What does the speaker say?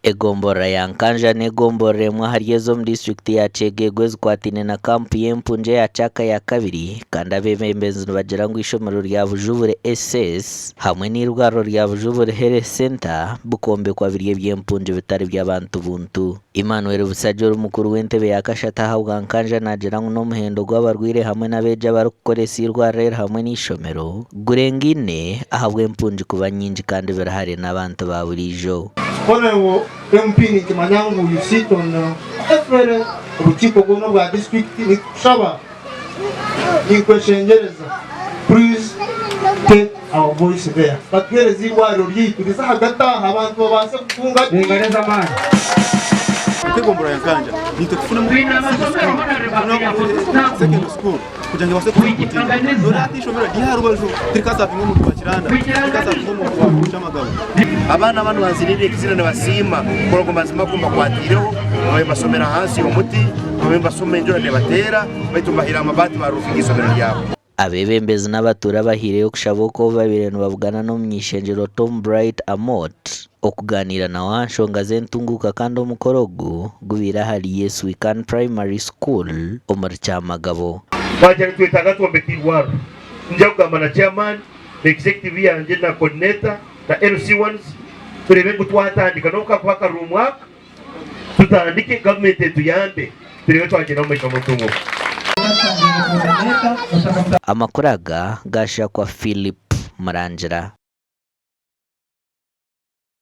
Egombora ya Nkanja n'egombora emwe ahari ezo mu district ya Kyegegwe zikwatine na kampu y'empunje ya Chaka ya kabiri kandi abebembezi nibagira ngu ishomero rya Bujubure SS hamwe n'irwaro rya Bujubure Health Center bukombekwa biri eby'empunje bitari by'abantu buntu. Emmanuel Busajjoro mukuru w'entebe ya Kashata habwa Nkanja nagira ngu n'omuhendo gw'abarwire hamwe n'abeja barikukoresa irwariro hamwe n'ishomero gurengine ahabwa empunje kuba nyingi kandi birahari n'abantu ba burijo. Honorable MP Kimanyangu, you sit on every urukiko rw'uno rwa district ni kusaba nikweshengereza, please take our voice there. Batwereze irwariro ryituriza hagati aha abantu babashe kutunga ngereza amani. Egombora ya Nkanja nitwe tufuna muri second school kugira ngo base kuyitinda none atishomera giharubajo trikasa bimwe mu twakiranda trikasa bimwe mu kwakuca magabo abana bano bazirire kizina basima korogo mazima kumba kwatireho babe basomera hasi umuti babe basoma injora ne batera baitumbahira amabati barufiki isomero ryabo. Abebembezi n'abatura bahireyo kushaboko babire bavugana no myishengero Tom Bright Amot okuganira na wanshonga zentunguka kandi omukorogo gubira hali Yesu Weekend Primary School omuri Kyamagabo. Baje twitaga tumbekirwaro njya kugamba na chairman executive yanje na coordinator na LC1s turebe ngo twatandika no kwaka rumwaka tutandike government tuyambe turebe twagenda mu mutungo. Amakuraga gasha kwa Philip Marangira.